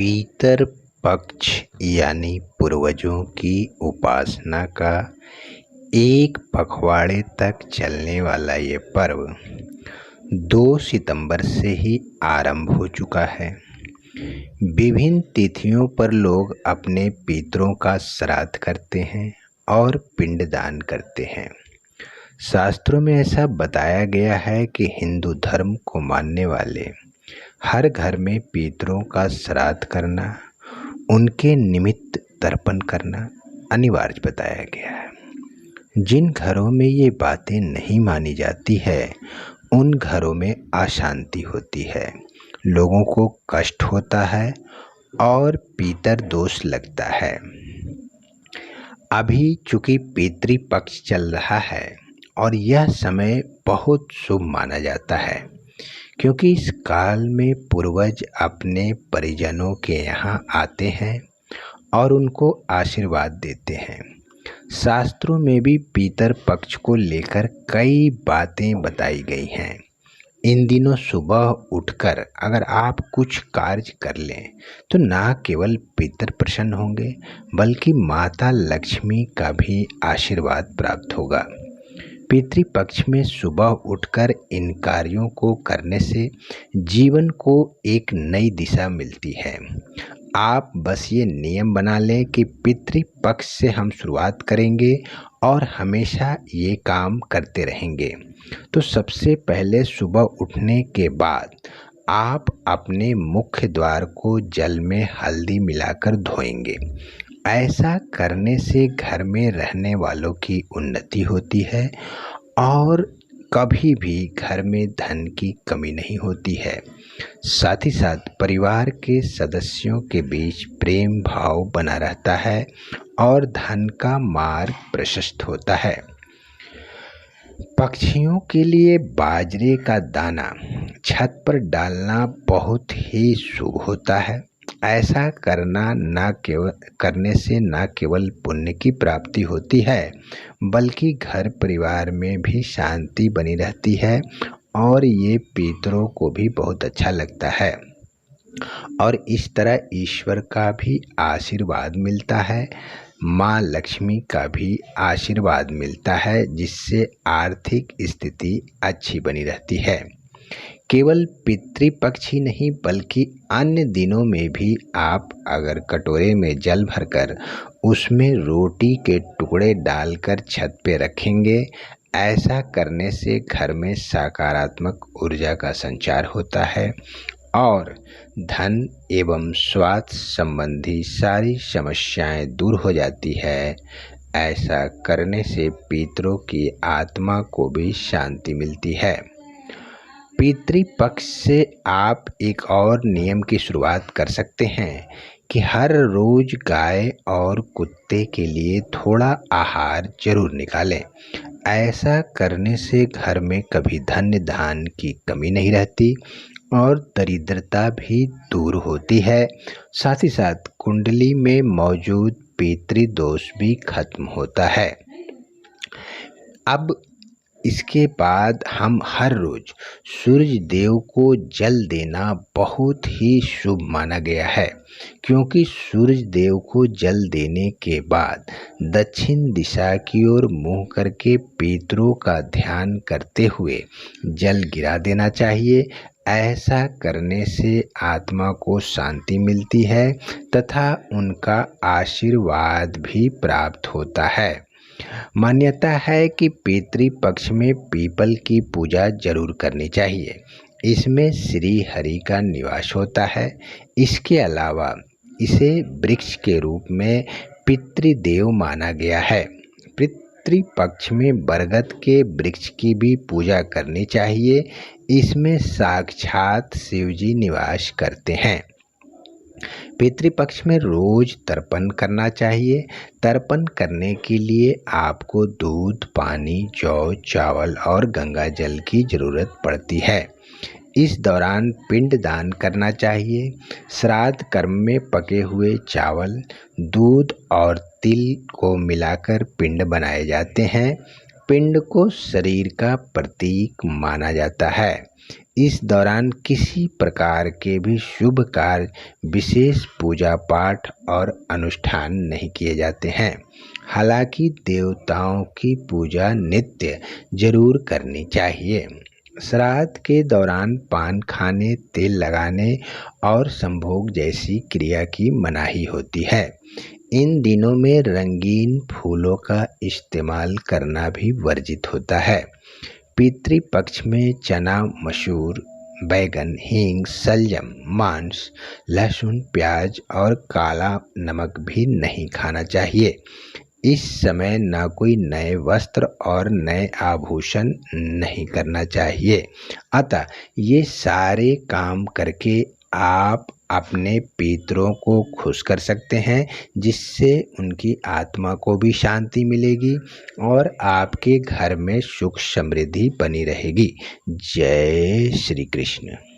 पितर पक्ष यानी पूर्वजों की उपासना का एक पखवाड़े तक चलने वाला ये पर्व 2 सितंबर से ही आरंभ हो चुका है। विभिन्न तिथियों पर लोग अपने पितरों का श्राद्ध करते हैं और पिंडदान करते हैं। शास्त्रों में ऐसा बताया गया है कि हिंदू धर्म को मानने वाले हर घर में पितरों का श्राद्ध करना, उनके निमित्त तर्पण करना अनिवार्य बताया गया है। जिन घरों में ये बातें नहीं मानी जाती है, उन घरों में अशांति होती है, लोगों को कष्ट होता है और पितर दोष लगता है। अभी चूंकि पितृपक्ष चल रहा है और यह समय बहुत शुभ माना जाता है, क्योंकि इस काल में पूर्वज अपने परिजनों के यहाँ आते हैं और उनको आशीर्वाद देते हैं। शास्त्रों में भी पितर पक्ष को लेकर कई बातें बताई गई हैं। इन दिनों सुबह उठकर अगर आप कुछ कार्य कर लें तो ना केवल पितर प्रसन्न होंगे, बल्कि माता लक्ष्मी का भी आशीर्वाद प्राप्त होगा। पितृपक्ष में सुबह उठकर इन कार्यों को करने से जीवन को एक नई दिशा मिलती है। आप बस ये नियम बना लें कि पितृपक्ष से हम शुरुआत करेंगे और हमेशा ये काम करते रहेंगे। तो सबसे पहले सुबह उठने के बाद आप अपने मुख्य द्वार को जल में हल्दी मिलाकर धोएंगे। ऐसा करने से घर में रहने वालों की उन्नति होती है और कभी भी घर में धन की कमी नहीं होती है। साथ ही साथ परिवार के सदस्यों के बीच प्रेम भाव बना रहता है और धन का मार्ग प्रशस्त होता है। पक्षियों के लिए बाजरे का दाना छत पर डालना बहुत ही शुभ होता है। ऐसा करने से न केवल पुण्य की प्राप्ति होती है, बल्कि घर परिवार में भी शांति बनी रहती है और ये पितरों को भी बहुत अच्छा लगता है और इस तरह ईश्वर का भी आशीर्वाद मिलता है, माँ लक्ष्मी का भी आशीर्वाद मिलता है, जिससे आर्थिक स्थिति अच्छी बनी रहती है। केवल पितृपक्ष ही नहीं, बल्कि अन्य दिनों में भी आप अगर कटोरे में जल भरकर उसमें रोटी के टुकड़े डालकर छत पे रखेंगे, ऐसा करने से घर में सकारात्मक ऊर्जा का संचार होता है और धन एवं स्वास्थ्य संबंधी सारी समस्याएं दूर हो जाती है। ऐसा करने से पितरों की आत्मा को भी शांति मिलती है। पितृपक्ष से आप एक और नियम की शुरुआत कर सकते हैं कि हर रोज गाय और कुत्ते के लिए थोड़ा आहार जरूर निकालें। ऐसा करने से घर में कभी धन धान की कमी नहीं रहती और दरिद्रता भी दूर होती है। साथ ही साथ कुंडली में मौजूद पितृदोष भी खत्म होता है। अब इसके बाद हम हर रोज सूर्य देव को जल देना बहुत ही शुभ माना गया है, क्योंकि सूर्य देव को जल देने के बाद दक्षिण दिशा की ओर मुंह करके पितरों का ध्यान करते हुए जल गिरा देना चाहिए। ऐसा करने से आत्मा को शांति मिलती है तथा उनका आशीर्वाद भी प्राप्त होता है। मान्यता है कि पितृपक्ष में पीपल की पूजा जरूर करनी चाहिए। इसमें श्री हरि का निवास होता है। इसके अलावा इसे वृक्ष के रूप में पितृदेव माना गया है। पितृपक्ष में बरगद के वृक्ष की भी पूजा करनी चाहिए। इसमें साक्षात शिव जी निवास करते हैं। पितृपक्ष में रोज तर्पण करना चाहिए। तर्पण करने के लिए आपको दूध, पानी, जौ, चावल और गंगा जल की जरूरत पड़ती है। इस दौरान पिंड दान करना चाहिए। श्राद्ध कर्म में पके हुए चावल, दूध और तिल को मिलाकर पिंड बनाए जाते हैं। पिंड को शरीर का प्रतीक माना जाता है। इस दौरान किसी प्रकार के भी शुभ कार्य, विशेष पूजा पाठ और अनुष्ठान नहीं किए जाते हैं। हालांकि देवताओं की पूजा नित्य जरूर करनी चाहिए। श्राद्ध के दौरान पान खाने, तेल लगाने और संभोग जैसी क्रिया की मनाही होती है। इन दिनों में रंगीन फूलों का इस्तेमाल करना भी वर्जित होता है। पितृपक्ष में चना, मसूर, बैगन, हींग, शलजम, मांस, लहसुन, प्याज और काला नमक भी नहीं खाना चाहिए। इस समय न कोई नए वस्त्र और नए आभूषण नहीं करना चाहिए। अतः ये सारे काम करके आप अपने पितरों को खुश कर सकते हैं, जिससे उनकी आत्मा को भी शांति मिलेगी और आपके घर में सुख समृद्धि बनी रहेगी। जय श्री कृष्ण।